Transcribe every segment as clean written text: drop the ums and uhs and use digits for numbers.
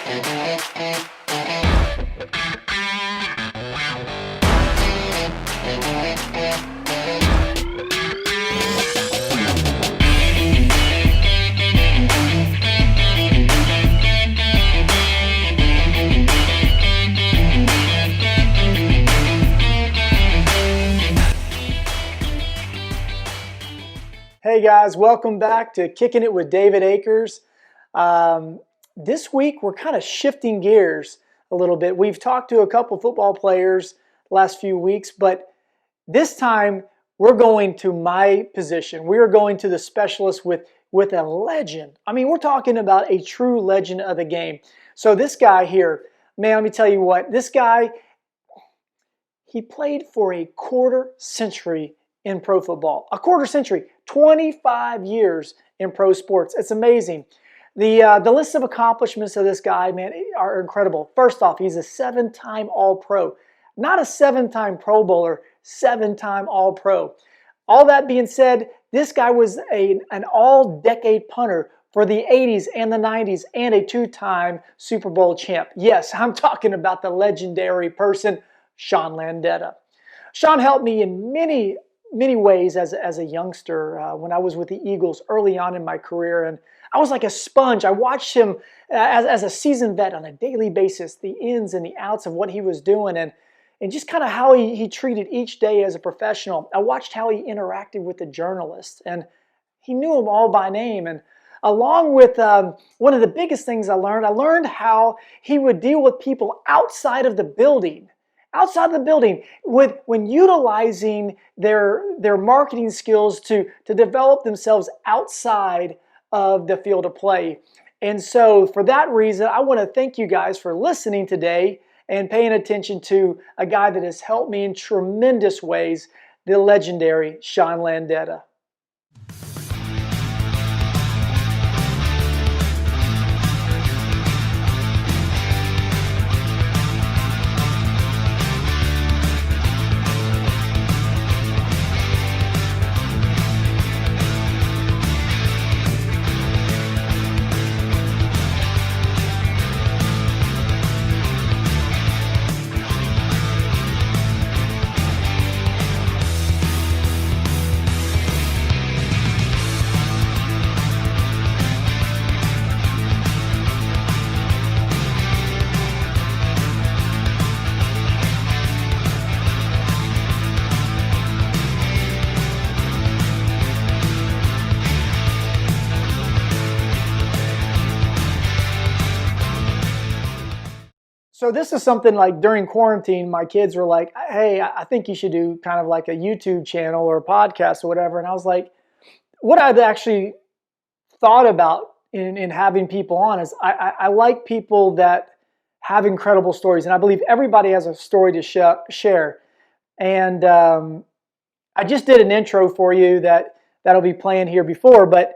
Hey guys, welcome back to Kicking It with David Akers. This week we're kind of shifting gears a little bit. We've talked to a couple football players the last few weeks, but this time we're going to my position. We are going to the specialist with a legend. I mean, we're talking about a true legend of the game. So this guy here, man, let me tell you what, this guy, he played for a quarter century in pro football. A quarter century, 25 years in pro sports. It's amazing. The list of accomplishments of this guy, man, are incredible. First off, he's a 7-time All-Pro. Not a 7-time Pro Bowler, 7-time All-Pro. All that being said, this guy was an all-decade punter for the 80s and the 90s and a 2-time Super Bowl champ. Yes, I'm talking about the legendary person, Sean Landeta. Sean helped me in many ways as a youngster when I was with the Eagles early on in my career, and I was like a sponge. I watched him as a seasoned vet on a daily basis, the ins and the outs of what he was doing, and just kind of how he treated each day as a professional. I watched how he interacted with the journalists, and he knew them all by name. And along with one of the biggest things I learned how he would deal with people outside of the building. Outside of the building, when utilizing their marketing skills to develop themselves outside of the field of play. And so for that reason, I want to thank you guys for listening today and paying attention to a guy that has helped me in tremendous ways, the legendary Sean Landeta. So this is something like during quarantine, my kids were like, hey, I think you should do kind of like a YouTube channel or a podcast or whatever. And I was like, what I've actually thought about in having people on is I like people that have incredible stories. And I believe everybody has a story to share. And I just did an intro for you that'll be playing here before. But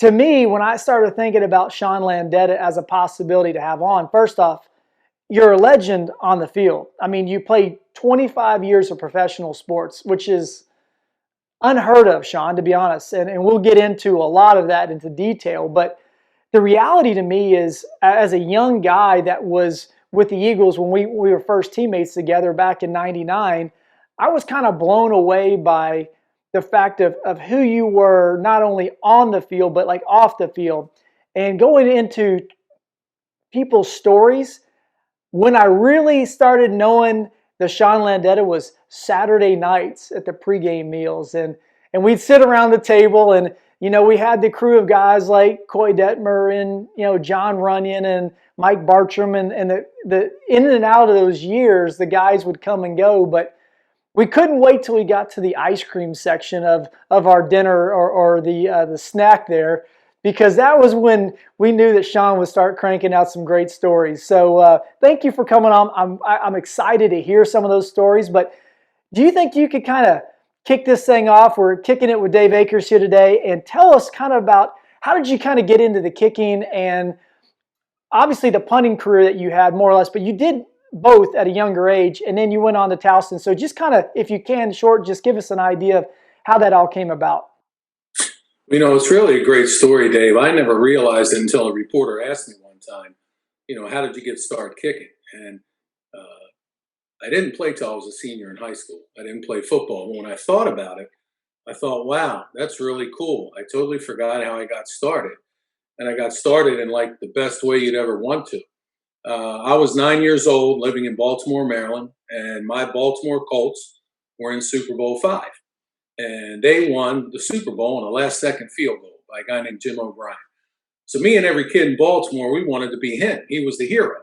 to me, when I started thinking about Sean Landeta as a possibility to have on, first off, you're a legend on the field. I mean, you played 25 years of professional sports, which is unheard of, Sean, to be honest. And we'll get into a lot of that into detail. But the reality to me is, as a young guy that was with the Eagles when we were first teammates together back in '99, I was kind of blown away by the fact of who you were, not only on the field, but like off the field. And going into people's stories, when I really started knowing the Sean Landeta was Saturday nights at the pregame meals. And we'd sit around the table and, you know, we had the crew of guys like Coy Detmer and, you know, John Runyon and Mike Bartram and the in and out of those years, the guys would come and go. But we couldn't wait till we got to the ice cream section of our dinner or the snack there, because that was when we knew that Sean would start cranking out some great stories. So thank you for coming on. I'm excited to hear some of those stories. But do you think you could kind of kick this thing off? We're kicking it with Dave Akers here today, and tell us kind of about how did you kind of get into the kicking and obviously the punting career that you had more or less, but you did both at a younger age, and then you went on to Towson. So just kind of, if you can, short, just give us an idea of how that all came about. You know, it's really a great story, Dave. I never realized it until a reporter asked me one time. how did you get started kicking? And I didn't play till I was a senior in high school. I didn't play football. But when I thought about it, I thought, wow, that's really cool. I totally forgot how I got started. And I got started in like the best way you'd ever want to. I was 9 years old, living in Baltimore, Maryland, and my Baltimore Colts were in Super Bowl five. And they won the Super Bowl on a last second field goal by a guy named Jim O'Brien. So me and every kid in Baltimore, we wanted to be him. He was the hero.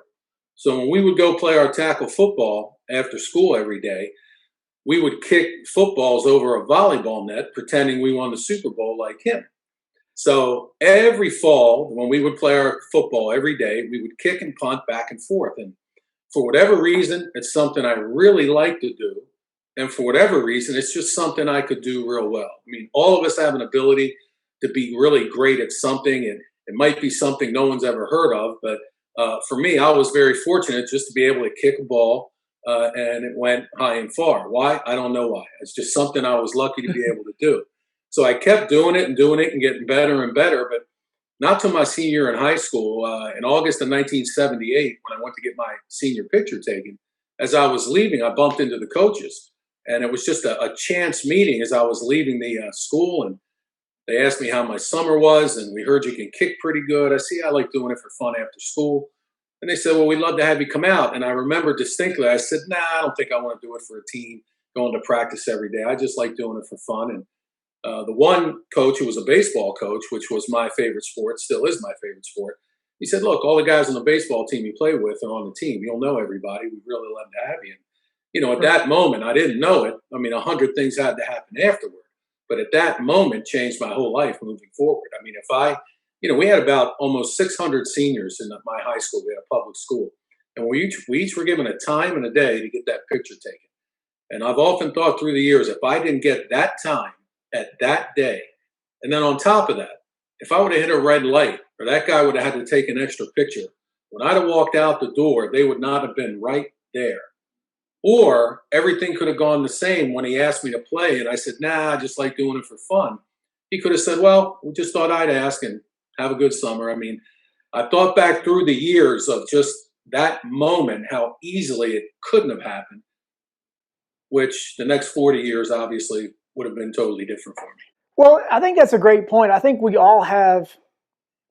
So when we would go play our tackle football after school every day, we would kick footballs over a volleyball net, pretending we won the Super Bowl like him. So every fall, when we would play our football every day, we would kick and punt back and forth. And for whatever reason, it's something I really like to do. And for whatever reason, it's just something I could do real well. I mean, all of us have an ability to be really great at something, and it might be something no one's ever heard of. But for me, I was very fortunate just to be able to kick a ball, and it went high and far. Why? I don't know why. It's just something I was lucky to be able to do. So I kept doing it and getting better and better. But not till my senior year in high school, in August of 1978, when I went to get my senior picture taken, as I was leaving, I bumped into the coaches. And it was just a chance meeting as I was leaving the school. And they asked me how my summer was. And we heard you can kick pretty good. I said, "Yeah, I like doing it for fun after school." And they said, "Well, we'd love to have you come out." And I remember distinctly, I said, "Nah, I don't think I want to do it for a team, going to practice every day. I just like doing it for fun." And the one coach who was a baseball coach, which was my favorite sport, still is my favorite sport, he said, "Look, all the guys on the baseball team you play with are on the team. You'll know everybody. We'd really love to have you." And, at that moment, I didn't know it. I mean, 100 things had to happen afterward. But at that moment, changed my whole life moving forward. I mean, if I, we had about almost 600 seniors in my high school. We had a public school. And we each were given a time and a day to get that picture taken. And I've often thought through the years, if I didn't get that time at that day, and then on top of that, if I would have hit a red light or that guy would have had to take an extra picture, when I'd have walked out the door, they would not have been right there. Or everything could have gone the same when he asked me to play. And I said, "Nah, I just like doing it for fun." He could have said, "Well, we just thought I'd ask and have a good summer." I mean, I thought back through the years of just that moment, how easily it couldn't have happened, which the next 40 years obviously would have been totally different for me. Well, I think that's a great point. I think we all have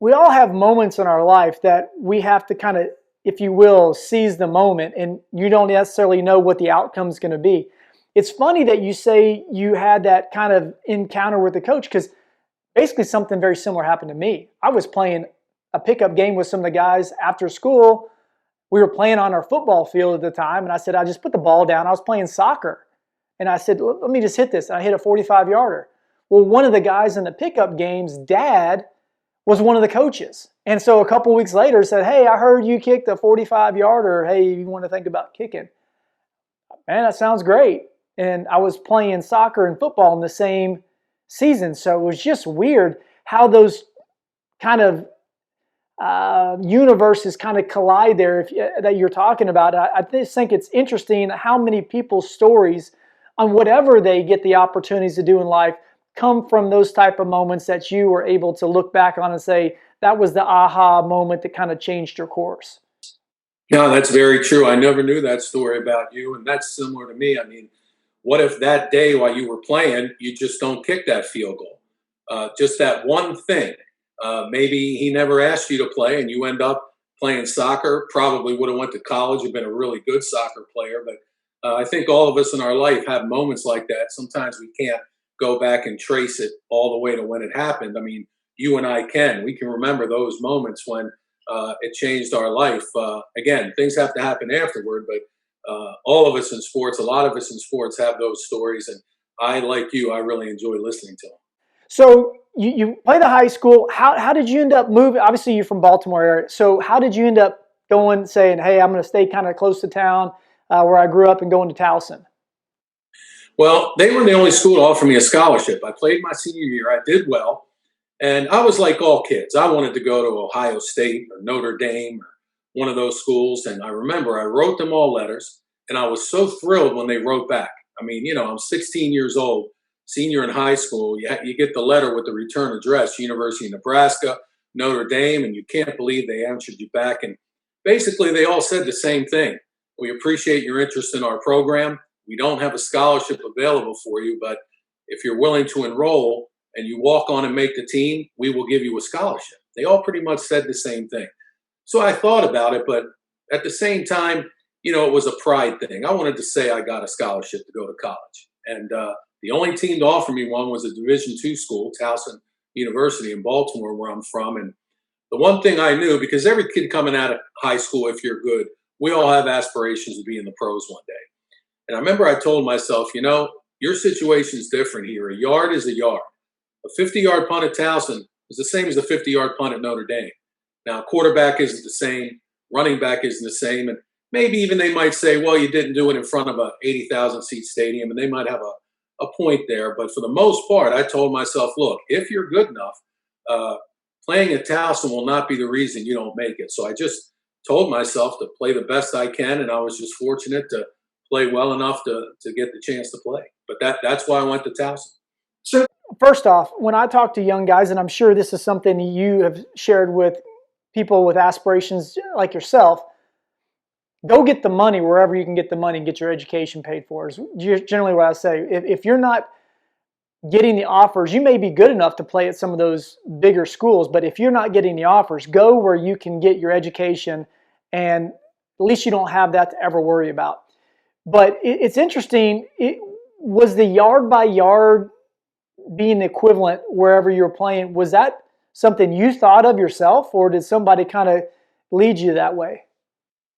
moments in our life that we have to kind of, if you will, seize the moment, and you don't necessarily know what the outcome is going to be. It's funny that you say you had that kind of encounter with the coach, because basically something very similar happened to me. I was playing a pickup game with some of the guys after school. We were playing on our football field at the time, and I said, "I just put the ball down." I was playing soccer. And I said, "Let me just hit this." And I hit a 45-yarder. Well, one of the guys in the pickup game's dad was one of the coaches. And so a couple weeks later said, "Hey, I heard you kicked a 45-yarder. Hey, you want to think about kicking?" Man, that sounds great. And I was playing soccer and football in the same season. So it was just weird how those kind of universes kind of collide there that you're talking about. I just think it's interesting how many people's stories on whatever they get the opportunities to do in life come from those type of moments that you were able to look back on and say, that was the aha moment that kind of changed your course. No, that's very true. I never knew that story about you, and that's similar to me. I mean, what if that day while you were playing, you just don't kick that field goal? Just that one thing. Maybe he never asked you to play, and you end up playing soccer. Probably would have went to college and been a really good soccer player. But I think all of us in our life have moments like that. Sometimes we can't go back and trace it all the way to when it happened. I mean, you and I can. We can remember those moments when it changed our life. Again, things have to happen afterward, but all of us in sports, a lot of us in sports have those stories. And I, like you, I really enjoy listening to them. So you play the high school. How did you end up moving? Obviously, you're from Baltimore area. So how did you end up going, saying, "Hey, I'm going to stay kind of close to town where I grew up," and going to Towson? Well, they were the only school to offer me a scholarship. I played my senior year. I did well. And I was like all kids. I wanted to go to Ohio State or Notre Dame or one of those schools. And I remember I wrote them all letters, and I was so thrilled when they wrote back. I mean, I'm 16 years old, senior in high school. You get the letter with the return address, University of Nebraska, Notre Dame, and you can't believe they answered you back. And basically they all said the same thing. We appreciate your interest in our program. We don't have a scholarship available for you, but if you're willing to enroll and you walk on and make the team, we will give you a scholarship. They all pretty much said the same thing. So I thought about it, but at the same time, it was a pride thing. I wanted to say I got a scholarship to go to college. And the only team to offer me one was a Division II school, Towson University in Baltimore, where I'm from. And the one thing I knew, because every kid coming out of high school, if you're good, we all have aspirations to be in the pros one day. And I remember I told myself, your situation's different here. A yard is a yard. A 50-yard punt at Towson is the same as a 50-yard punt at Notre Dame. Now, quarterback isn't the same. Running back isn't the same. And maybe even they might say, well, you didn't do it in front of a 80,000-seat stadium, and they might have a point there. But for the most part, I told myself, look, if you're good enough, playing at Towson will not be the reason you don't make it. So I just told myself to play the best I can, and I was just fortunate to play well enough to get the chance to play. But that's why I went to Towson. So first off, when I talk to young guys, and I'm sure this is something you have shared with people with aspirations like yourself, go get the money wherever you can get the money and get your education paid for is generally what I say. If you're not getting the offers, you may be good enough to play at some of those bigger schools, but if you're not getting the offers, go where you can get your education, and at least you don't have that to ever worry about. But it's interesting. Was the yard by yard being the equivalent wherever you're playing, was that something you thought of yourself, or did somebody kind of lead you that way?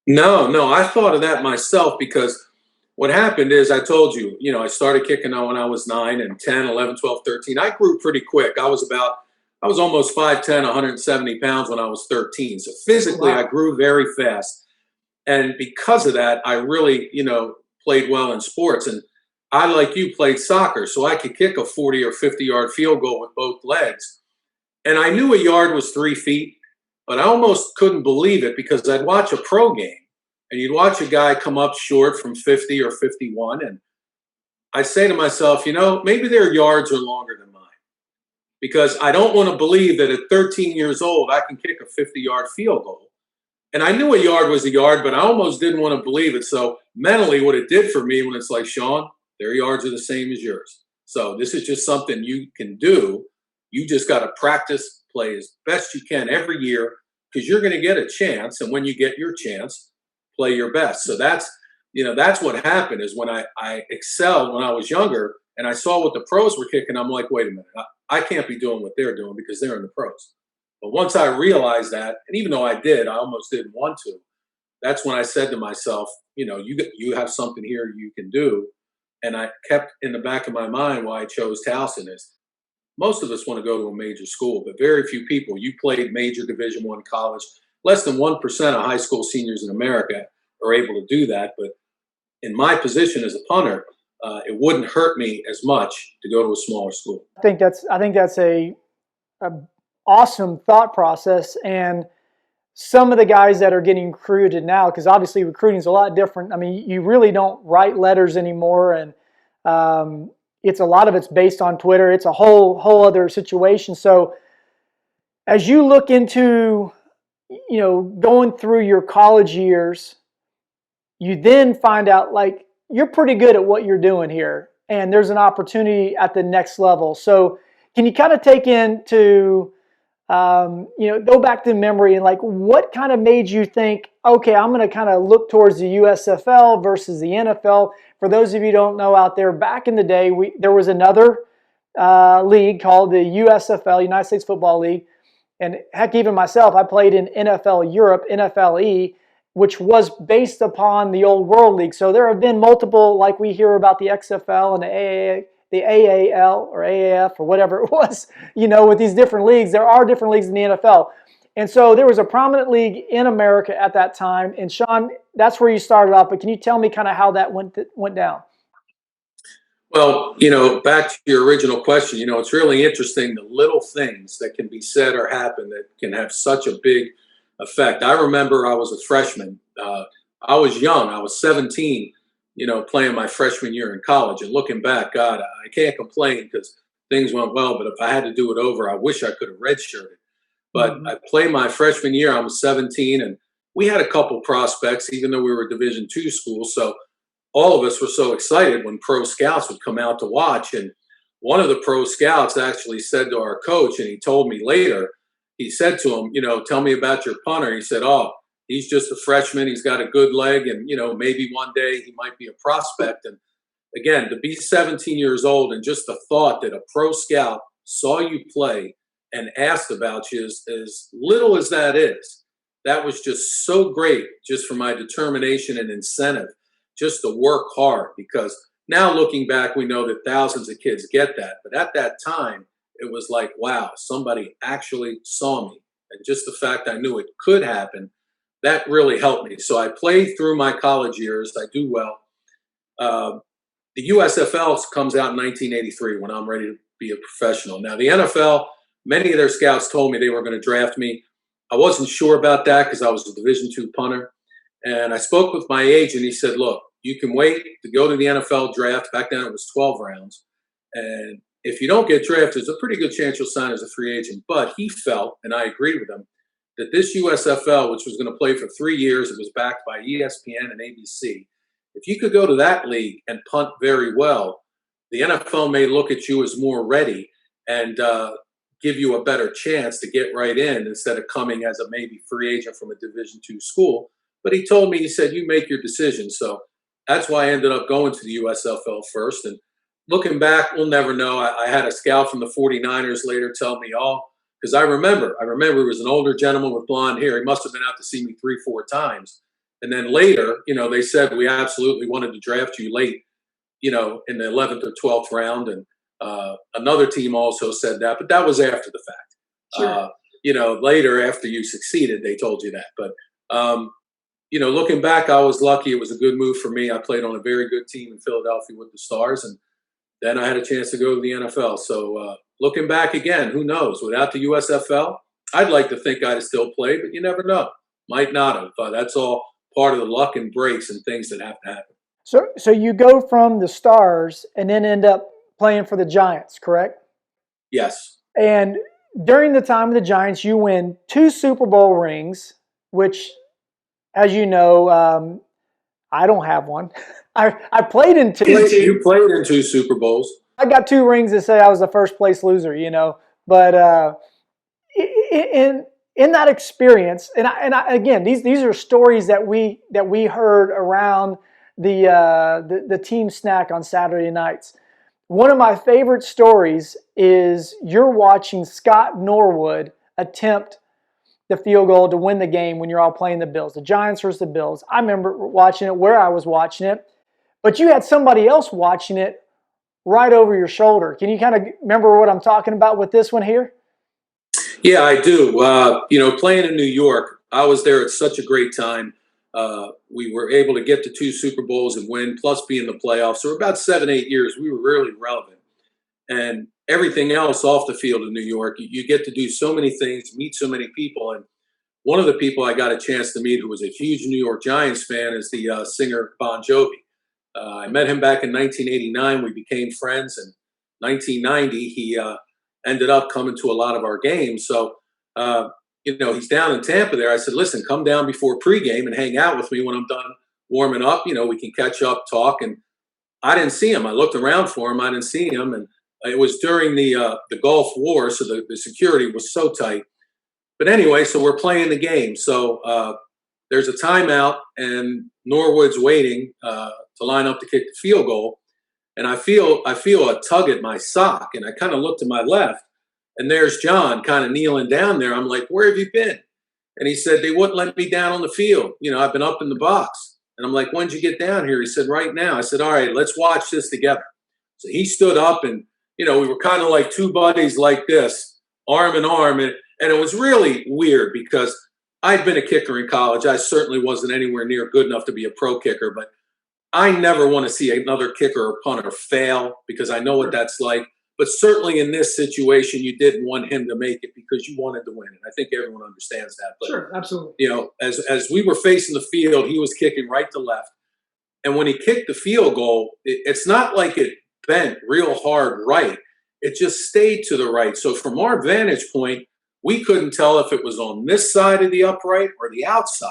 No, I thought of that myself because what happened is I told you, I started kicking on when I was 9 and 10, 11, 12, 13. I grew pretty quick. I was almost 5'10", 170 pounds when I was 13. So physically, Wow. I grew very fast. And because of that, I really, played well in sports. And I, like you, played soccer. So I could kick a 40 or 50-yard field goal with both legs. And I knew a yard was 3 feet, but I almost couldn't believe it because I'd watch a pro game and you'd watch a guy come up short from 50 or 51. And I'd say to myself, maybe their yards are longer than mine because I don't want to believe that at 13 years old, I can kick a 50-yard field goal. And I knew a yard was a yard, but I almost didn't want to believe it. So mentally, what it did for me when it's like, Sean, their yards are the same as yours. So this is just something you can do. You just got to practice, play as best you can every year because you're going to get a chance. And when you get your chance, play your best. So that's what happened is when I excelled when I was younger and I saw what the pros were kicking, I'm like, wait a minute, I can't be doing what they're doing because they're in the pros. But once I realized that, and even though I almost didn't want to, that's when I said to myself, you have something here you can do. And I kept in the back of my mind why I chose Towson is most of us want to go to a major school, but very few people. You played major Division I college. Less than 1% of high school seniors in America are able to do that. But in my position as a punter, it wouldn't hurt me as much to go to a smaller school. I think that's a awesome thought process. And some of the guys that are getting recruited now, because obviously recruiting is a lot different. I mean, you really don't write letters anymore, and it's a lot of it's based on Twitter. It's a whole other situation. So as you look into going through your college years, you then find out like you're pretty good at what you're doing here, and there's an opportunity at the next level. So can you kind of take into go back to memory and like what kind of made you think, okay, I'm going to kind of look towards the USFL versus the NFL. For those of you who don't know out there, back in the day, there was another league called the USFL, United States Football League. And heck, even myself, I played in NFL Europe, NFLE, which was based upon the old World League. So there have been multiple, like we hear about the XFL and the AAL or AAF or whatever it was, with these different leagues. There are different leagues in the NFL. And so there was a prominent league in America at that time. And Sean, that's where you started off. But can you tell me kind of how that went down? Well, back to your original question, it's really interesting the little things that can be said or happen that can have such a big effect. I remember I was a freshman. I was young. I was 17, playing my freshman year in college. And looking back, God, I can't complain because things went well. But if I had to do it over, I wish I could have redshirted. But I played my freshman year. I was 17, and we had a couple prospects, even though we were a Division II school. So all of us were so excited when pro scouts would come out to watch. And one of the pro scouts actually said to our coach, and he told me later, he said to him, tell me about your punter. He said, oh, he's just a freshman. He's got a good leg. And, maybe one day he might be a prospect. And again, to be 17 years old and just the thought that a pro scout saw you play and asked about you, as little as that is, that was just so great just for my determination and incentive just to work hard. Because now looking back, we know that thousands of kids get that. But at that time, it was like, wow, somebody actually saw me. And just the fact I knew it could happen, that really helped me. So I played through my college years. I do well. The USFL comes out in 1983 when I'm ready to be a professional. Now, the NFL, many of their scouts told me they were going to draft me. I wasn't sure about that because I was a Division II punter. And I spoke with my agent. He said, look, you can wait to go to the NFL draft. Back then it was 12 rounds. And if you don't get drafted, there's a pretty good chance you'll sign as a free agent. But he felt, and I agreed with him, that this USFL, which was going to play for 3 years, it was backed by ESPN and ABC. If you could go to that league and punt very well, the NFL may look at you as more ready and give you a better chance to get right in instead of coming as a maybe free agent from a Division II school. But he told me, he said, you make your decision. So that's why I ended up going to the USFL first. And looking back, we'll never know. I had a scout from the 49ers later tell me, because I remember he was an older gentleman with blonde hair. He must have been out to see me 3-4 times. And then later, they said, we absolutely wanted to draft you late, in the 11th or 12th round. And another team also said that, but that was after the fact. Sure. Later after you succeeded, they told you that. But, looking back, I was lucky. It was a good move for me. I played on a very good team in Philadelphia with the Stars. And then I had a chance to go to the NFL. So looking back again, who knows? Without the USFL, I'd like to think I'd have still played, but you never know. Might not have. That's all part of the luck and breaks and things that have to happen. So you go from the Stars and then end up playing for the Giants, correct? Yes. And during the time of the Giants, you win 2 Super Bowl rings, which, as you know, I don't have one. I played in 2. You played in 2 Super Bowls. I got 2 rings that say I was the first place loser, But in that experience, and I, again, these are stories that we heard around the team snack on Saturday nights. One of my favorite stories is you're watching Scott Norwood attempt the field goal to win the game when you're all playing the Bills, the Giants versus the Bills. I remember watching it where I was watching it, but you had somebody else watching it right over your shoulder. Can you kind of remember what I'm talking about with this one here? Yeah, I do. Playing in New York, I was there at such a great time. We were able to get to 2 Super Bowls and win, plus be in the playoffs. So about 7-8 years, we were really relevant. And everything else off the field in New York, you get to do so many things, meet so many people. And one of the people I got a chance to meet who was a huge New York Giants fan is the singer Bon Jovi. I met him back in 1989. We became friends. In 1990, he ended up coming to a lot of our games. So, he's down in Tampa there. I said, listen, come down before pregame and hang out with me when I'm done warming up. We can catch up, talk. And I didn't see him. I looked around for him. I didn't see him. And it was during the Gulf War, so the security was so tight. But anyway, so we're playing the game. So there's a timeout, and Norwood's waiting to line up to kick the field goal. And I feel a tug at my sock, and I kind of look to my left, and there's John kind of kneeling down there. I'm like, where have you been? And he said, they wouldn't let me down on the field. I've been up in the box. And I'm like, when'd you get down here? He said, right now. I said, all right, let's watch this together. So he stood up, and, we were kind of like 2 buddies like this, arm in arm. And it was really weird because I'd been a kicker in college. I certainly wasn't anywhere near good enough to be a pro kicker, but I never want to see another kicker or punter fail because I know what that's like. But certainly in this situation, you didn't want him to make it because you wanted to win. And I think everyone understands that. But, sure, absolutely. As we were facing the field, he was kicking right to left. And when he kicked the field goal, it's not like it bent real hard right. It just stayed to the right. So from our vantage point, we couldn't tell if it was on this side of the upright or the outside.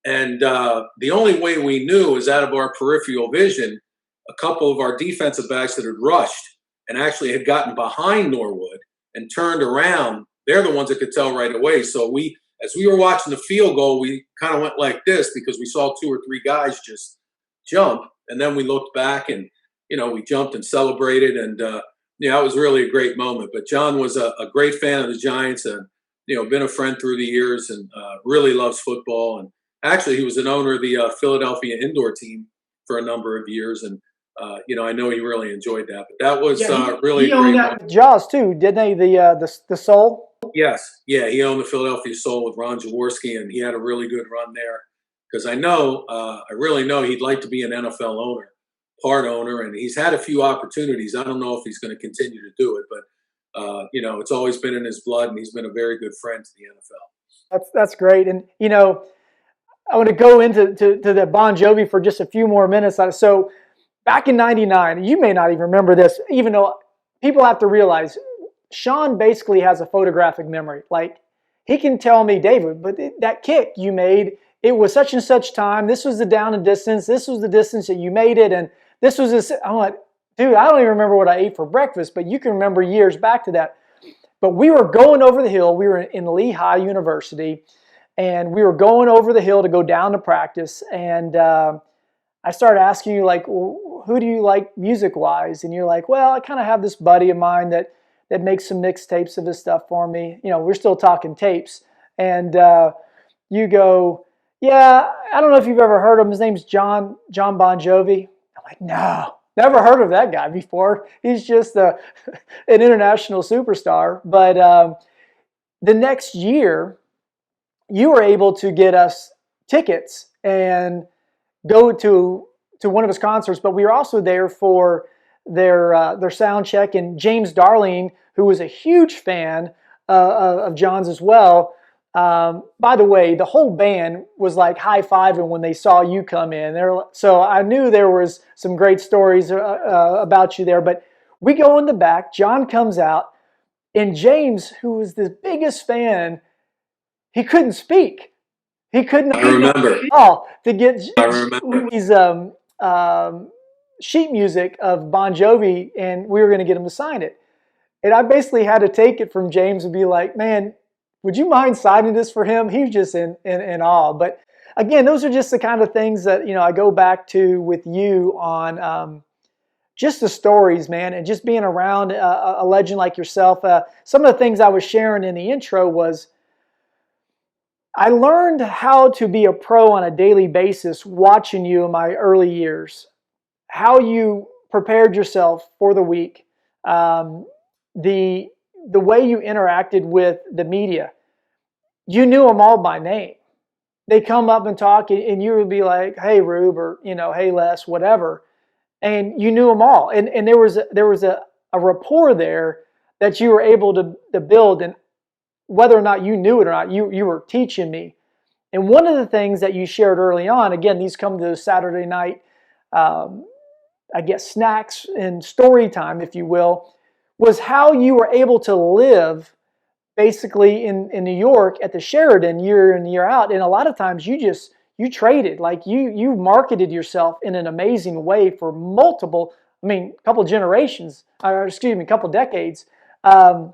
And the only way we knew is out of our peripheral vision, a couple of our defensive backs that had rushed and actually had gotten behind Norwood and turned around. They're the ones that could tell right away. So as we were watching the field goal, we kind of went like this because we saw two or three guys just jump. And then we looked back and, we jumped and celebrated. And, yeah, it was really a great moment. But John was a great fan of the Giants and, been a friend through the years and really loves football. And actually, he was an owner of the Philadelphia indoor team for a number of years. And, I know he really enjoyed that. But that was really he a owned great that moment. with Jaws too, didn't they? The Soul. Yes. Yeah, he owned the Philadelphia Soul with Ron Jaworski, and he had a really good run there. Because I really know he'd like to be an NFL owner, part owner, and he's had a few opportunities. I don't know if he's going to continue to do it, but it's always been in his blood, and he's been a very good friend to the NFL. That's great, and I want to go into to the Bon Jovi for just a few more minutes. So back in '99, you may not even remember this, even though people have to realize Sean basically has a photographic memory. Like he can tell me, David, but that kick you made, it was such and such time. This was the down and distance. This was the distance that you made it, and this was this. I'm like, dude, I don't even remember what I ate for breakfast, but you can remember years back to that. But we were going over the hill. We were in Lehigh University, and we were going over the hill to go down to practice. And I started asking you, like, well, who do you like music-wise? And you're like, well, I kind of have this buddy of mine that makes some mixtapes of his stuff for me. We're still talking tapes. And you go, yeah, I don't know if you've ever heard of him. His name's John Bon Jovi. I'm like, no, never heard of that guy before. He's just an international superstar. But the next year, you were able to get us tickets and go to one of his concerts. But we were also there for their sound check. And James Darling, who was a huge fan of John's as well. By the way, the whole band was like high-fiving when they saw you come in. So I knew there was some great stories about you there. But we go in the back. John comes out, and James, who was the biggest fan, he couldn't speak. He couldn't. I remember. To get these sheet music of Bon Jovi, and we were going to get him to sign it. And I basically had to take it from James and be like, man, would you mind signing this for him? He was just in awe. But again, those are just the kind of things that, I go back to with you on just the stories, man, and just being around a legend like yourself. Some of the things I was sharing in the intro was I learned how to be a pro on a daily basis watching you in my early years, how you prepared yourself for the week, the way you interacted with the media. You knew them all by name. They come up and talk, and you would be like, hey, Rube, or, hey, Les, whatever. And you knew them all. And there was a rapport there that you were able to build. And whether or not you knew it or not, you were teaching me. And one of the things that you shared early on, again, these come to the Saturday night, I guess, snacks and story time, if you will, was how you were able to live basically in New York at the Sheridan year in, year out. And a lot of times you traded, like you marketed yourself in an amazing way for couple generations, or excuse me, couple decades. And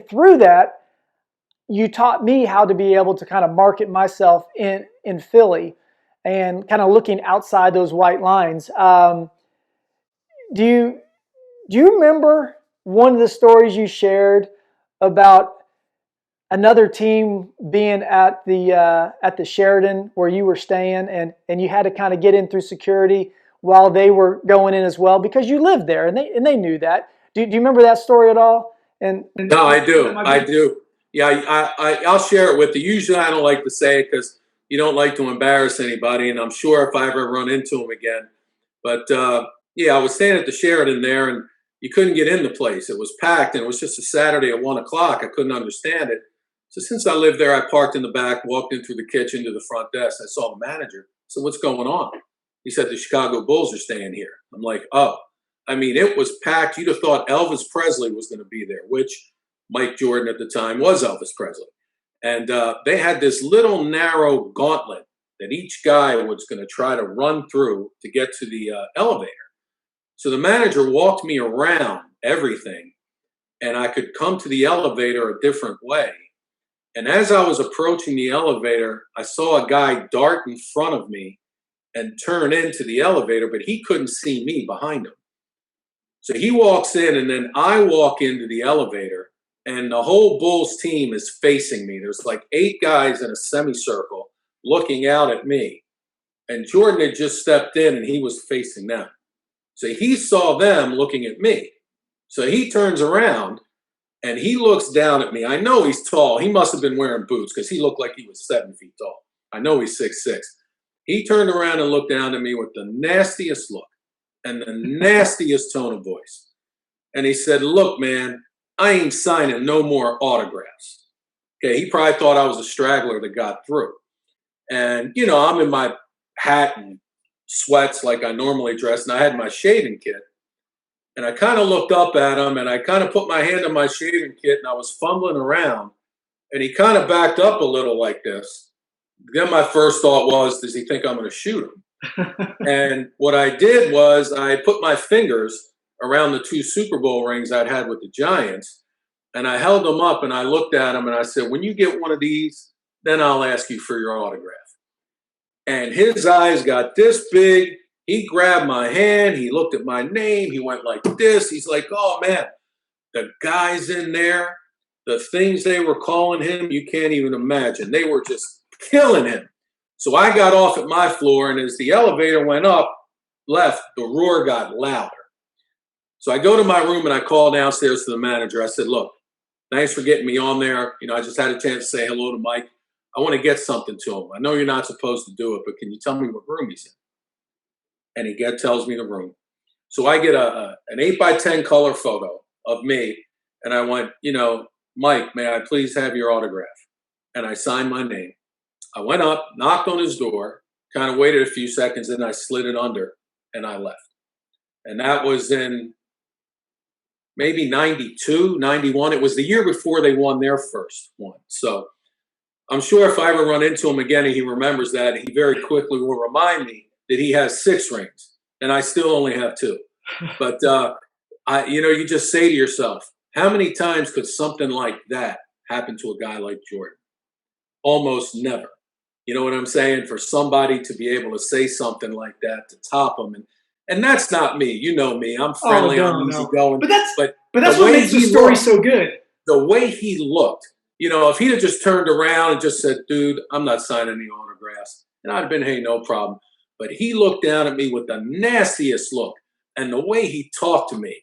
through that, you taught me how to be able to kind of market myself in Philly and kind of looking outside those white lines. Do you remember one of the stories you shared about another team being at the Sheridan where you were staying, and you had to kind of get in through security while they were going in as well because you lived there and they knew that. Do you remember that story at all? No, I do. I do. Yeah, I'll share it with you. Usually I don't like to say it because you don't like to embarrass anybody, and I'm sure if I ever run into them again. But yeah, I was staying at the Sheridan there, and you couldn't get in the place. It was packed, and it was just a Saturday at 1 o'clock. I couldn't understand it. So since I lived there, I parked in the back, walked in through the kitchen to the front desk. I saw the manager. So what's going on? He said, the Chicago Bulls are staying here. I'm like, oh. I mean, it was packed. You'd have thought Elvis Presley was going to be there, which Mike Jordan at the time was Elvis Presley. And they had this little narrow gauntlet that each guy was going to try to run through to get to the elevator. So the manager walked me around everything, and I could come to the elevator a different way. And as I was approaching the elevator, I saw a guy dart in front of me and turn into the elevator, but he couldn't see me behind him. So he walks in, and then I walk into the elevator, and the whole Bulls team is facing me. There's like 8 guys in a semicircle looking out at me. And Jordan had just stepped in, and he was facing them. So he saw them looking at me. So he turns around, and he looks down at me. I know he's tall. He must have been wearing boots because he looked like he was 7 feet tall. I know he's 6'6". He turned around and looked down at me with the nastiest look and the nastiest tone of voice. And he said, "Look, man, I ain't signing no more autographs." Okay, he probably thought I was a straggler that got through. And, I'm in my hat and sweats like I normally dress, and I had my shaving kit. And I kind of looked up at him, and I kind of put my hand on my shaving kit, and I was fumbling around. And he kind of backed up a little like this. Then my first thought was, does he think I'm going to shoot him? And what I did was I put my fingers around the 2 Super Bowl rings I'd had with the Giants, and I held them up, and I looked at him, and I said, "When you get one of these, then I'll ask you for your autograph." And his eyes got this big. He grabbed my hand. He looked at my name. He went like this. He's like, "Oh, man, the guys in there, the things they were calling him, you can't even imagine. They were just killing him." So I got off at my floor, and as the elevator went up, left, the roar got louder. So I go to my room, and I call downstairs to the manager. I said, "Look, thanks for getting me on there. I just had a chance to say hello to Mike. I want to get something to him. I know you're not supposed to do it, but can you tell me what room he's in?" And he tells me the room. So I get an 8x10 color photo of me, and I went, "Mike, may I please have your autograph?" And I signed my name. I went up, knocked on his door, kind of waited a few seconds, and I slid it under, and I left. And that was in maybe 92, 91. It was the year before they won their first one. So I'm sure if I ever run into him again and he remembers that, he very quickly will remind me that he has 6 rings, and I still only have 2. But, you just say to yourself, how many times could something like that happen to a guy like Jordan? Almost never. You know what I'm saying? For somebody to be able to say something like that to top him, and that's not me. You know me. I'm friendly. I'm easygoing. But that's what makes the story so good. The way he looked, if he'd have just turned around and just said, "Dude, I'm not signing any autographs," and I'd have been, "Hey, no problem." But he looked down at me with the nastiest look, and the way he talked to me,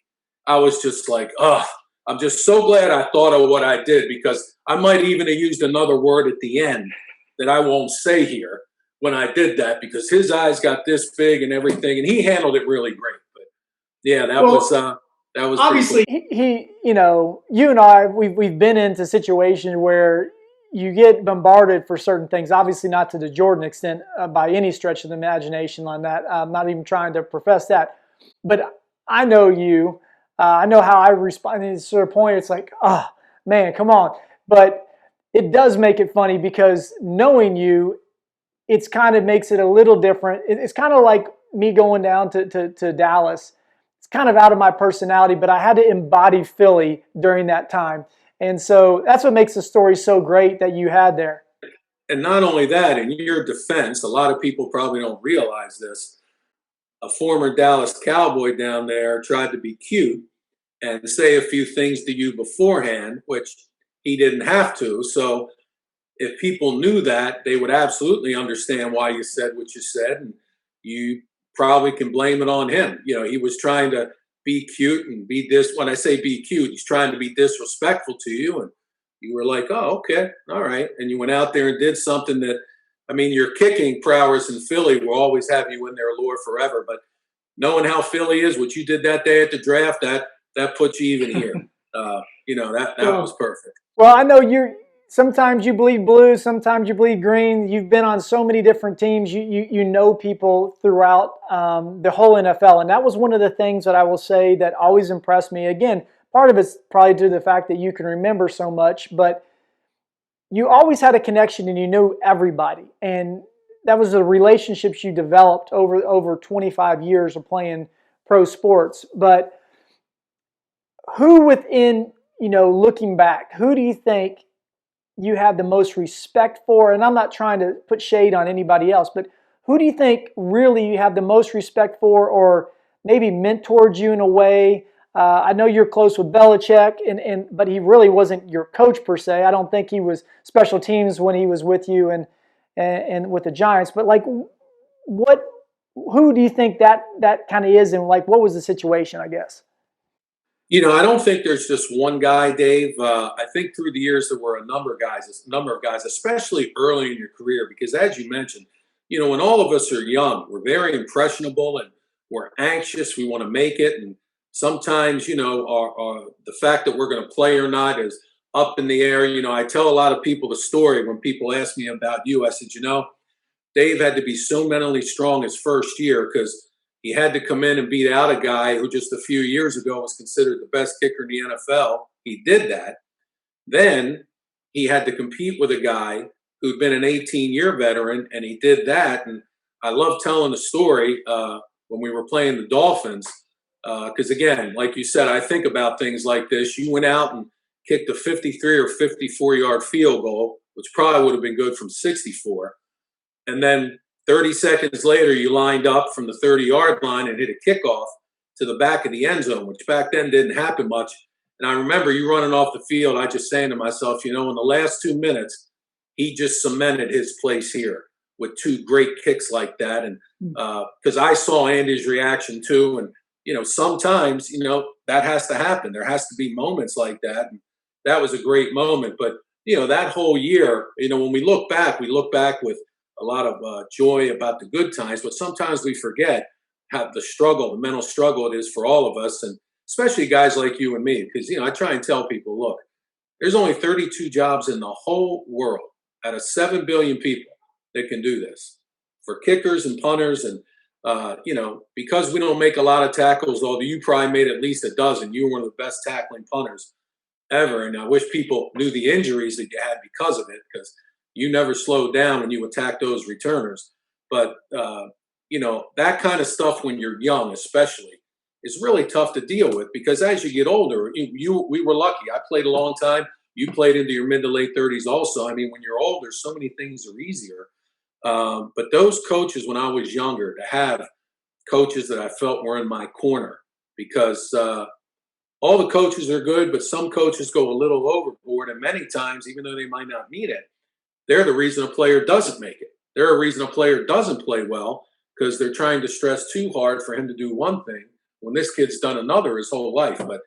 I was just like, "Oh, I'm just so glad I thought of what I did," because I might even have used another word at the end that I won't say here when I did that, because his eyes got this big and everything, and he handled it really great. But yeah, that was obviously cool. He, you and I, we've been into situations where you get bombarded for certain things. Obviously, not to the Jordan extent by any stretch of the imagination on that. I'm not even trying to profess that, but I know you. I know how I respond. At a certain point, it's like, oh man, come on. But it does make it funny because knowing you, it's kind of makes it a little different. It's kind of like me going down to Dallas. It's kind of out of my personality, but I had to embody Philly during that time. And so that's what makes the story so great that you had there. And not only that, in your defense, a lot of people probably don't realize this. A former Dallas Cowboy down there tried to be cute and say a few things to you beforehand, which he didn't have to. So if people knew that, they would absolutely understand why you said what you said, and you probably can blame it on him. He was trying to be cute and be this. When I say be cute, he's trying to be disrespectful to you, and you were like, "Oh, okay, all right," and you went out there and did something that, your kicking prowess in Philly will always have you in their lore forever. But knowing how Philly is, what you did that day at the draft, that puts you even here. That was perfect. Well, I know sometimes you bleed blue, sometimes you bleed green. You've been on so many different teams. You know people throughout the whole NFL, and that was one of the things that I will say that always impressed me. Again, part of it's probably due to the fact that you can remember so much, but you always had a connection and you knew everybody. And that was the relationships you developed over 25 years of playing pro sports. But who within, looking back, who do you think you have the most respect for? And I'm not trying to put shade on anybody else, but who do you think really you have the most respect for, or maybe mentored you in a way? I know you're close with Belichick, but he really wasn't your coach per se. I don't think he was special teams when he was with you and with the Giants. But like, who do you think that kind of is, and like, what was the situation? I guess. I don't think there's just one guy, Dave. I think through the years there were a number of guys, especially early in your career, because as you mentioned, when all of us are young, we're very impressionable and we're anxious. We want to make it, and sometimes, the fact that we're going to play or not is up in the air. I tell a lot of people the story when people ask me about you. I said, Dave had to be so mentally strong his first year because he had to come in and beat out a guy who just a few years ago was considered the best kicker in the NFL. He did that. Then he had to compete with a guy who'd been an 18-year veteran, and he did that. And I love telling the story when we were playing the Dolphins because, again, like you said, I think about things like this. You went out and kicked a 53 or 54-yard field goal, which probably would have been good from 64. And then 30 seconds later, you lined up from the 30-yard line and hit a kickoff to the back of the end zone, which back then didn't happen much. And I remember you running off the field, I just saying to myself, in the last 2 minutes, he just cemented his place here with two great kicks like that. And because I saw Andy's reaction too. And, sometimes, that has to happen. There has to be moments like that. And that was a great moment. But, that whole year, when we look back with a lot of joy about the good times, but sometimes we forget how the mental struggle it is for all of us, and especially guys like you and me, because, I try and tell people, look, there's only 32 jobs in the whole world out of 7 billion people that can do this for kickers and punters. And, because we don't make a lot of tackles, although you probably made at least a dozen, you were one of the best tackling punters ever. And I wish people knew the injuries that you had because of it, because you never slowed down when you attacked those returners. But, that kind of stuff when you're young, especially, is really tough to deal with because as you get older, we were lucky. I played a long time. You played into your mid to late 30s also. I mean, when you're older, so many things are easier. But those coaches, when I was younger, to have coaches that I felt were in my corner, because all the coaches are good, but some coaches go a little overboard. And many times, even though they might not mean it, they're the reason a player doesn't make it. They're a reason a player doesn't play well because they're trying to stress too hard for him to do one thing when this kid's done another his whole life. But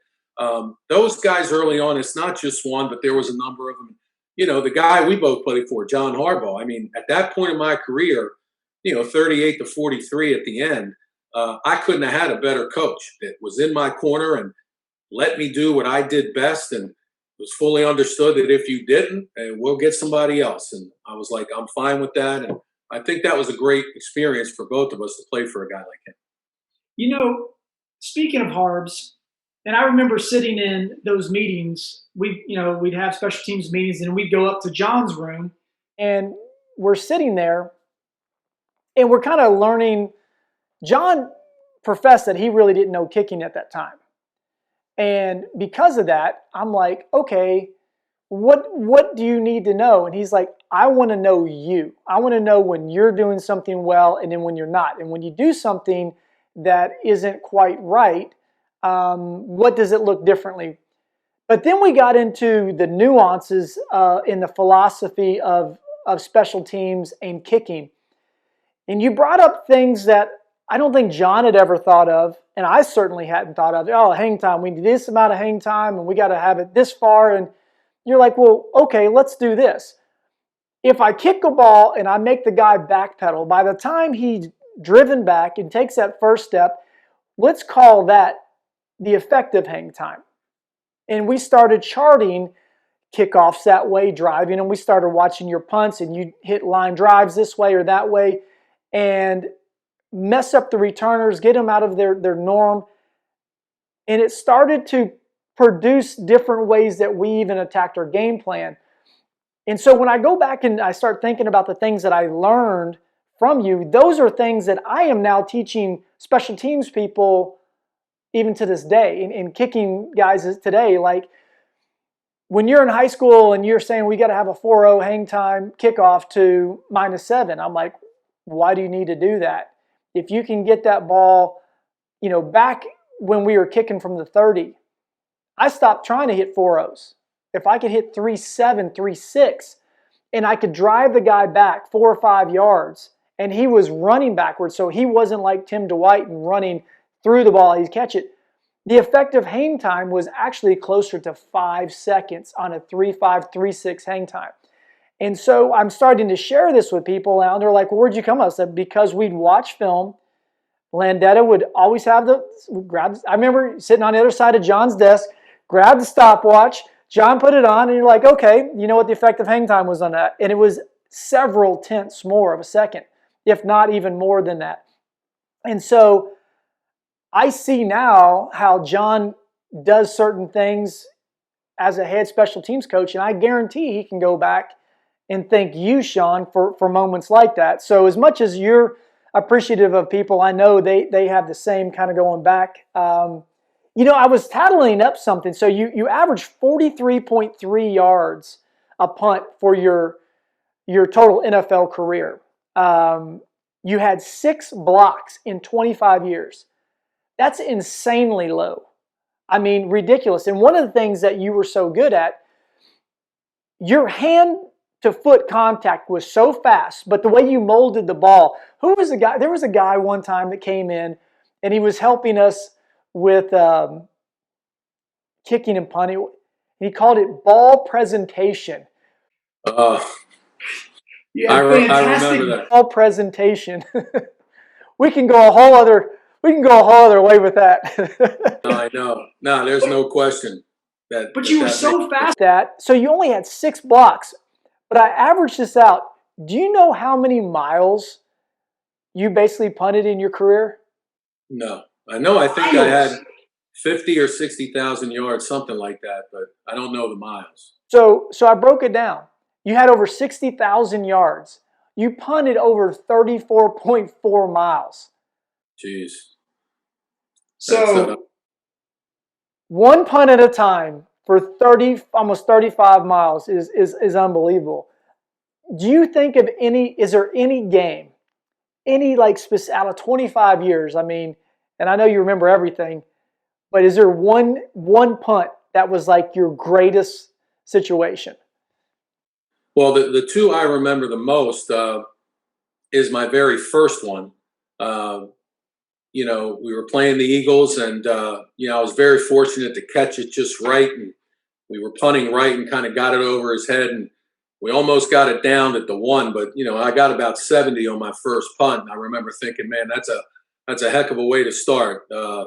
those guys early on, it's not just one, but there was a number of them. The guy we both played for, John Harbaugh. I mean, at that point in my career, 38 to 43 at the end, I couldn't have had a better coach that was in my corner and let me do what I did best, and was fully understood that if you didn't, we'll get somebody else. And I was like, I'm fine with that. And I think that was a great experience for both of us to play for a guy like him. Speaking of Harbs, and I remember sitting in those meetings, we'd have special teams meetings and we'd go up to John's room. And we're sitting there and we're kind of learning. John professed that he really didn't know kicking at that time. And because of that, I'm like, okay, what do you need to know? And he's like, I want to know you. I want to know when you're doing something well and then when you're not. And when you do something that isn't quite right, what does it look differently? But then we got into the nuances in the philosophy of special teams and kicking. And you brought up things that I don't think John had ever thought of, and I certainly hadn't thought of. Oh, hang time. We need this amount of hang time, and we got to have it this far. And you're like, well, okay, let's do this. If I kick a ball and I make the guy backpedal, by the time he's driven back and takes that first step, let's call that the effective hang time. And we started charting kickoffs that way, driving, and we started watching your punts, and you hit line drives this way or that way, and mess up the returners, get them out of their norm. And it started to produce different ways that we even attacked our game plan. And so when I go back and I start thinking about the things that I learned from you, those are things that I am now teaching special teams people even to this day, and kicking guys today. Like when you're in high school and you're saying we got to have a 4-0 hang time kickoff to -7, I'm like, why do you need to do that? If you can get that ball, back when we were kicking from the 30, I stopped trying to hit 4-0s. If I could hit 3-7, 3-6, and I could drive the guy back 4 or 5 yards, and he was running backwards, so he wasn't like Tim Dwight and running through the ball, he'd catch it. The effective hang time was actually closer to 5 seconds on a 3-5, 3-6 hang time. And so I'm starting to share this with people now, and they're like, well, where'd you come up? I said, because we'd watch film. Landeta would always have I remember sitting on the other side of John's desk, grab the stopwatch, John put it on, and you're like, okay, you know what the effective hang time was on that? And it was several tenths more of a second, if not even more than that. And so I see now how John does certain things as a head special teams coach, and I guarantee he can go back and thank you, Sean, for moments like that. So as much as you're appreciative of people, I know they have the same kind of going back. I was tattling up something. So you average 43.3 yards a punt for your total NFL career. You had 6 blocks in 25 years. That's insanely low. I mean, ridiculous. And one of the things that you were so good at, your hand to foot contact was so fast, but the way you molded the ball, who was the guy? There was a guy one time that came in and he was helping us with kicking and punting. He called it ball presentation. I remember that. Ball presentation. We can go a whole other way with that. I know. No, there's no question that. But you were so fast. So you only had 6 blocks. But I averaged this out. Do you know how many miles you basically punted in your career? No. I know. I think I had 50 or 60,000 yards, something like that, but I don't know the miles. So I broke it down. You had over 60,000 yards. You punted over 34.4 miles. Jeez. So one punt at a time for almost 35 miles is unbelievable. Do you think of is there any game, out of 25 years, I mean, and I know you remember everything, but is there one punt that was like your greatest situation? Well, the 2 I remember the most is my very first one. We were playing the Eagles, and I was very fortunate to catch it just right, and we were punting right and kind of got it over his head, and we almost got it down at the 1, but I got about 70 on my first punt. And I remember thinking, man, that's a heck of a way to start. I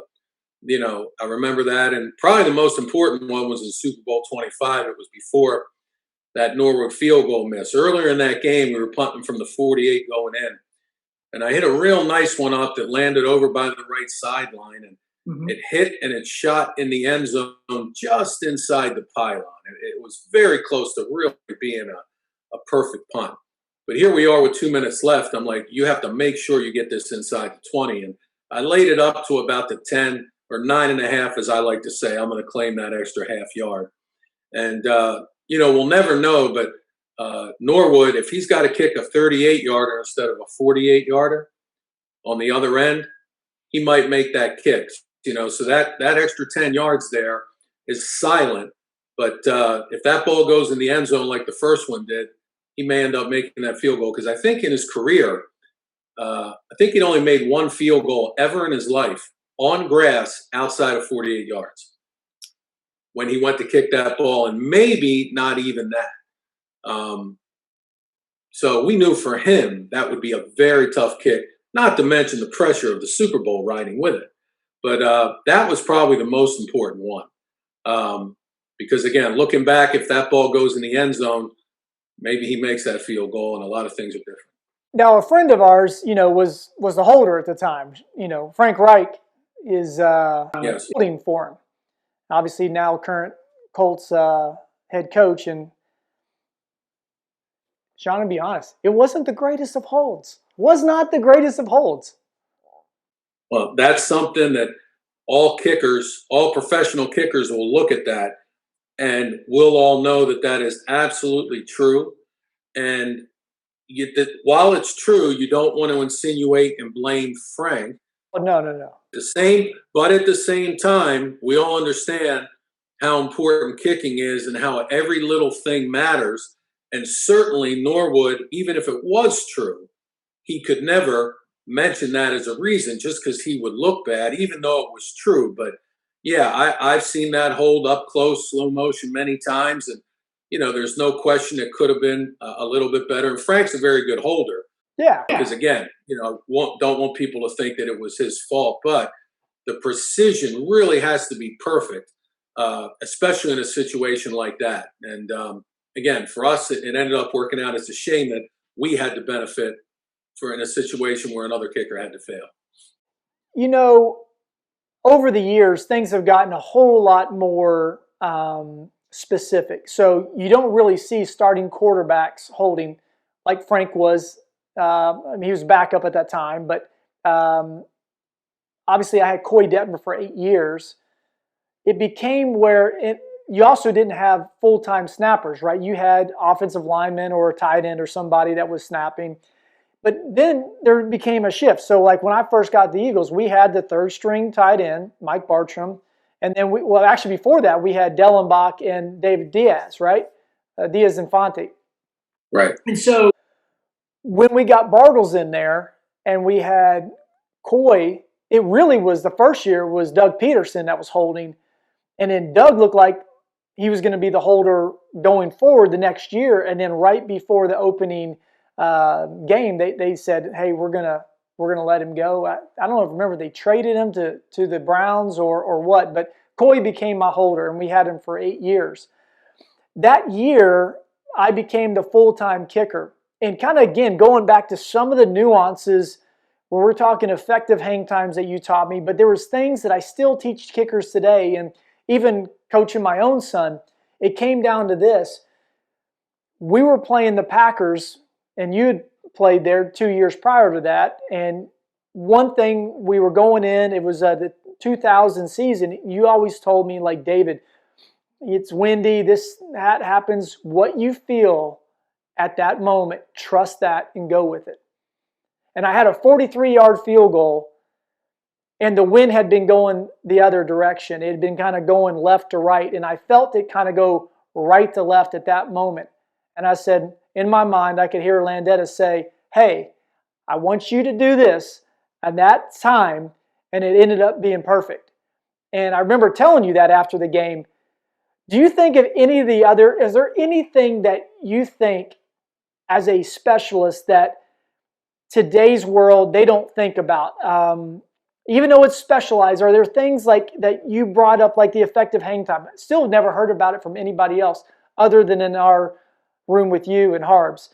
remember that, and probably the most important one was in Super Bowl 25. It was before that Norwood field goal miss. Earlier in that game, we were punting from the 48 going in, and I hit a real nice one up that landed over by the right sideline, and it hit and it shot in the end zone just inside the pylon. It was very close to really being a perfect punt. But here we are with 2 minutes left. I'm like, you have to make sure you get this inside the 20. And I laid it up to about the 10 or 9.5, as I like to say. I'm going to claim that extra half yard. And, we'll never know, but Norwood, if he's got to kick a 38-yarder instead of a 48-yarder on the other end, he might make that kick. So that extra 10 yards there is silent. But if that ball goes in the end zone like the first one did, he may end up making that field goal. Because I think in his career, I think he'd only made 1 field goal ever in his life on grass outside of 48 yards when he went to kick that ball, and maybe not even that. So we knew for him that would be a very tough kick, not to mention the pressure of the Super Bowl riding with it. But that was probably the most important one. Because, again, looking back, if that ball goes in the end zone, maybe he makes that field goal, and a lot of things are different. Now, a friend of ours, was the holder at the time. Frank Reich is holding for him. Obviously, now current Colts head coach. And Sean, to be honest, it wasn't the greatest of holds. Was not the greatest of holds. Well, that's something that all kickers, all professional kickers will look at that, and we'll all know that that is absolutely true. And while it's true, you don't want to insinuate and blame Frank. Oh, no, no, no. But at the same time, we all understand how important kicking is and how every little thing matters. And certainly Norwood, even if it was true, he could never mention that as a reason just because he would look bad, even though it was true. But yeah, I've seen that hold up close, slow motion many times. And, there's no question it could have been a little bit better. And Frank's a very good holder. Yeah. Because again, don't want people to think that it was his fault, but the precision really has to be perfect, especially in a situation like that. And again, for us, it ended up working out. It's a shame that we had to benefit in a situation where another kicker had to fail. Over the years, things have gotten a whole lot more specific. So you don't really see starting quarterbacks holding like Frank was. He was backup at that time, but obviously I had Coy Detmer for 8 years. It became where you also didn't have full-time snappers, right? You had offensive linemen or a tight end or somebody that was snapping. But then there became a shift. So like when I first got the Eagles, we had the third string tight end, Mike Bartram. And then actually before that, we had Dellenbach and David Diaz, right? Diaz Infante. Right. And so when we got Bartles in there and we had Coy, it really was the first year was Doug Peterson that was holding. And then Doug looked like he was going to be the holder going forward the next year. And then right before the opening game, they said, "Hey, we're gonna let him go." I don't know if remember they traded him to the Browns or what, but Coy became my holder, and we had him for 8 years. That year, I became the full-time kicker, and kind of again going back to some of the nuances where we're talking effective hang times that you taught me, but there was things that I still teach kickers today, and even coaching my own son. It came down to this: we were playing the Packers. And you had played there 2 years prior to that. And one thing, we were going in, it was the 2000 season. You always told me, like, David, it's windy, that happens. What you feel at that moment, trust that and go with it. And I had a 43-yard field goal, and the wind had been going the other direction. It had been kind of going left to right, and I felt it kind of go right to left at that moment. And I said, in my mind, I could hear Landeta say, "Hey, I want you to do this at that time," and it ended up being perfect. And I remember telling you that after the game. Do you think of is there anything that you think as a specialist that today's world they don't think about? Even though it's specialized, are there things like that you brought up, like the effective hang time? I still never heard about it from anybody else other than in our room with you and Harbs.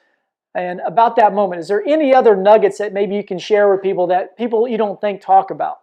And about that moment, is there any other nuggets that maybe you can share with people that people you don't think talk about?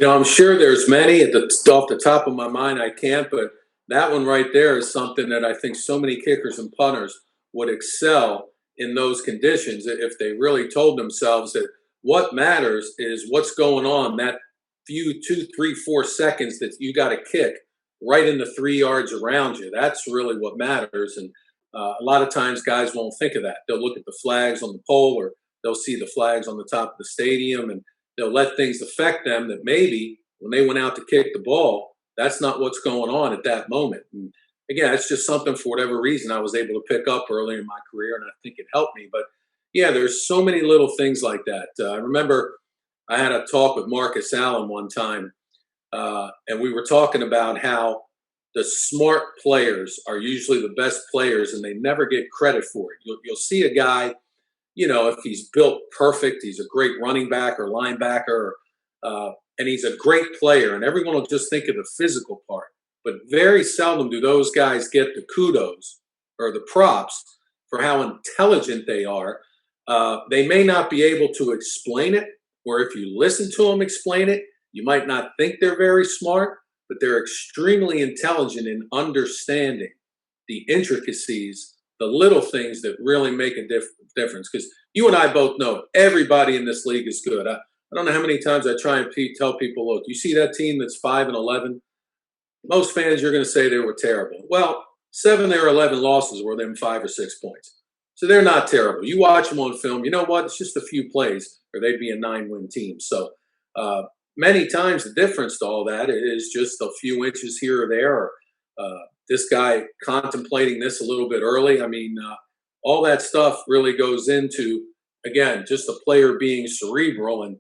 I'm sure there's many off the top of my mind I can't, but that one right there is something that I think so many kickers and punters would excel in those conditions if they really told themselves that what matters is what's going on that few 2, 3, 4 seconds that you got to kick right in the 3 yards around you. That's really what matters. And a lot of times guys won't think of that. They'll look at the flags on the pole, or they'll see the flags on the top of the stadium, and they'll let things affect them that maybe when they went out to kick the ball, that's not what's going on at that moment. And again, it's just something for whatever reason I was able to pick up early in my career, and I think it helped me. But yeah, there's so many little things like that. I remember I had a talk with Marcus Allen one time, and we were talking about how the smart players are usually the best players, and they never get credit for it. You'll see a guy, if he's built perfect, he's a great running back or linebacker, and he's a great player, and everyone will just think of the physical part. But very seldom do those guys get the kudos or the props for how intelligent they are. They may not be able to explain it, or if you listen to them explain it, you might not think they're very smart, but they're extremely intelligent in understanding the intricacies the little things that really make a difference. Because you and I both know everybody in this league is good. I don't know how many times I try and tell people, look, you see that team that's 5-11. Most fans, you're going to say they were terrible. Well, 7 of their 11 losses were them 5 or 6 points. So they're not terrible. You watch them on film, you know what? It's just a few plays, or they'd be a 9-win team. So many times the difference to all that is just a few inches here or there, or this guy contemplating this a little bit early. I mean, all that stuff really goes into, again, just a player being cerebral. And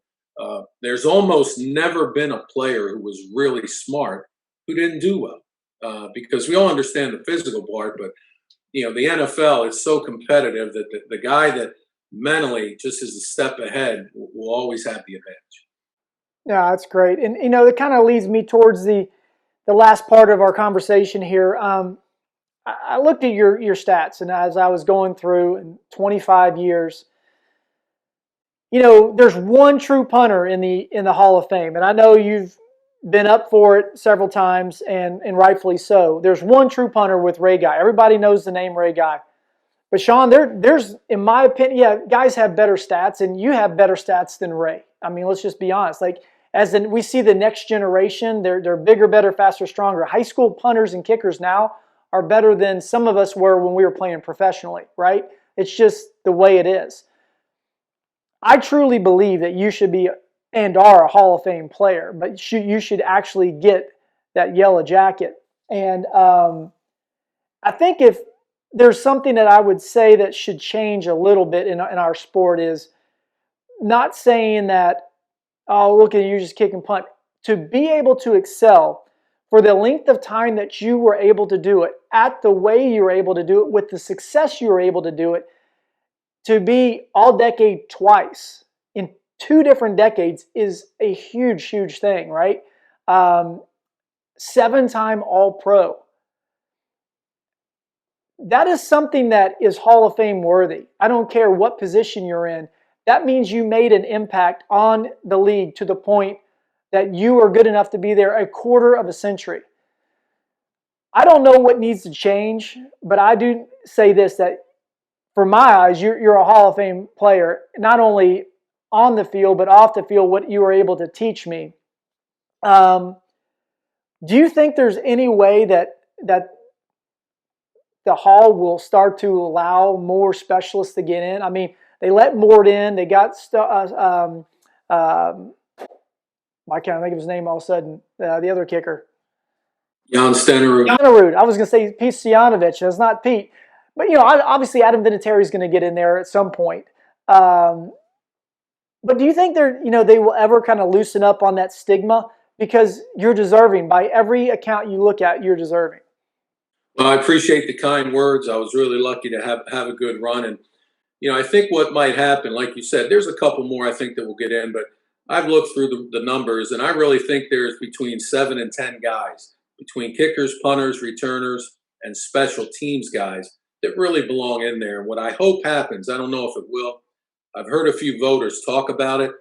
there's almost never been a player who was really smart who didn't do well, because we all understand the physical part, but the NFL is so competitive that the guy that mentally just is a step ahead will always have the advantage. Yeah, that's great. And, that kind of leads me towards the last part of our conversation here. I looked at your stats, and as I was going through in 25 years, there's one true punter in the Hall of Fame, and I know you've been up for it several times, and rightfully so. There's one true punter with Ray Guy. Everybody knows the name Ray Guy. But Sean, there's, in my opinion, yeah, guys have better stats, and you have better stats than Ray. I mean, let's just be honest. Like, we see the next generation, they're bigger, better, faster, stronger. High school punters and kickers now are better than some of us were when we were playing professionally, right? It's just the way it is. I truly believe that you should be and are a Hall of Fame player, but you should actually get that yellow jacket. And I think if there's something that I would say that should change a little bit in our sport is not saying that, oh, look at you just kick and punt. To be able to excel for the length of time that you were able to do it, at the way you were able to do it, with the success you were able to do it, to be all decade twice in 2 different decades is a huge, huge thing, right? 7-time All-Pro. That is something that is Hall of Fame worthy. I don't care what position you're in. That means you made an impact on the league to the point that you are good enough to be there a quarter of a century. I don't know what needs to change, but I do say this, that for my eyes, you're a Hall of Fame player, not only on the field, but off the field, what you were able to teach me. Do you think there's any way that the Hall will start to allow more specialists to get in? I mean, they let Mort in. They got I can't think of his name all of a sudden. The other kicker, Jan Stenerud. I was going to say Pete Stoyanovich. It's not Pete, but obviously Adam Vinatieri is going to get in there at some point. But do you think they will ever kind of loosen up on that stigma? Because you're deserving. By every account you look at, you're deserving. Well, I appreciate the kind words. I was really lucky to have a good run. And, I think what might happen, like you said, there's a couple more I think that will get in. But I've looked through the numbers, and I really think there's between 7 and 10 guys, between kickers, punters, returners, and special teams guys that really belong in there. And what I hope happens, I don't know if it will, I've heard a few voters talk about it.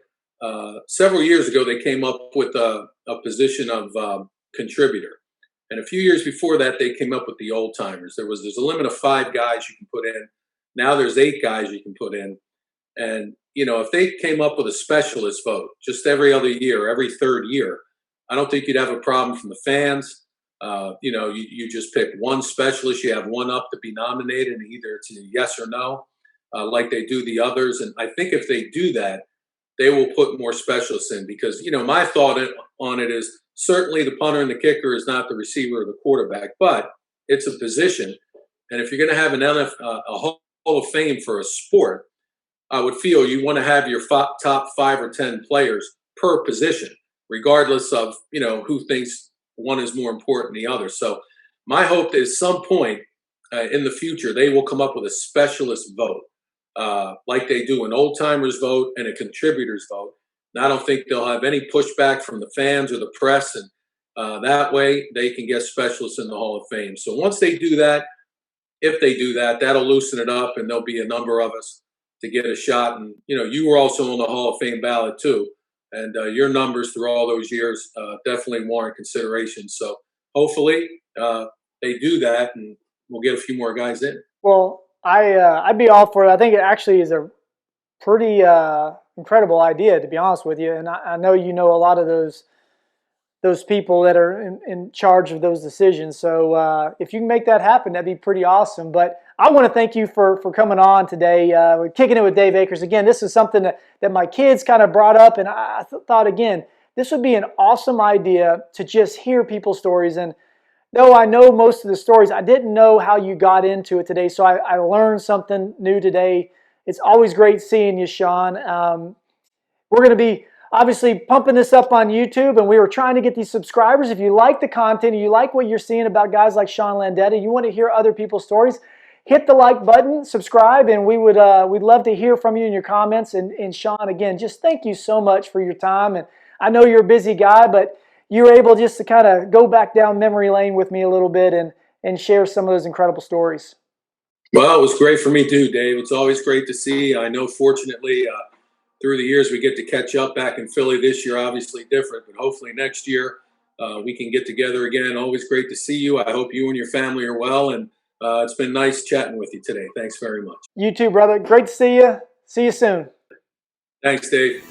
Several years ago, they came up with a position of contributor. And a few years before that, they came up with the old timers. There's a limit of 5 guys you can put in. Now there's 8 guys you can put in. And, if they came up with a specialist vote just every other year, every third year, I don't think you'd have a problem from the fans. You just pick one specialist. You have one up to be nominated, and either it's a yes or no, like they do the others. And I think if they do that, they will put more specialists in because, my thought on it is certainly the punter and the kicker is not the receiver or the quarterback, but it's a position. And if you're going to have a Hall of Fame for a sport, I would feel you want to have your top 5 or 10 players per position, regardless of, who thinks one is more important than the other. So my hope is some point in the future, they will come up with a specialist vote. Like they do an old timers vote and a contributors vote. And I don't think they'll have any pushback from the fans or the press, and that way they can get specialists in the Hall of Fame. So once they do that, if they do that, that'll loosen it up, and there'll be a number of us to get a shot. And you were also on the Hall of Fame ballot too, and your numbers through all those years definitely warrant consideration. So hopefully they do that, and we'll get a few more guys in. Well, I'd be all for it. I think it actually is a pretty incredible idea, to be honest with you. And I know you know a lot of those people that are in charge of those decisions. So if you can make that happen, that'd be pretty awesome. But I want to thank you for coming on today. We're kicking it with Dave Akers. Again, this is something that my kids kind of brought up, and I thought, again, this would be an awesome idea to just hear people's stories. And though I know most of the stories, I didn't know how you got into it today. So I learned something new today. It's always great seeing you, Sean. We're going to be obviously pumping this up on YouTube, and we were trying to get these subscribers. If you like the content, you like what you're seeing about guys like Sean Landeta, you want to hear other people's stories, hit the like button, subscribe, and we'd love to hear from you in your comments. And Sean, again, just thank you so much for your time. And I know you're a busy guy, but you were able just to kind of go back down memory lane with me a little bit and share some of those incredible stories. Well, it was great for me too, Dave. It's always great to see. I know, fortunately, through the years we get to catch up back in Philly. This year, obviously different, but hopefully next year we can get together again. Always great to see you. I hope you and your family are well, and it's been nice chatting with you today. Thanks very much. You too, brother. Great to see you. See you soon. Thanks, Dave.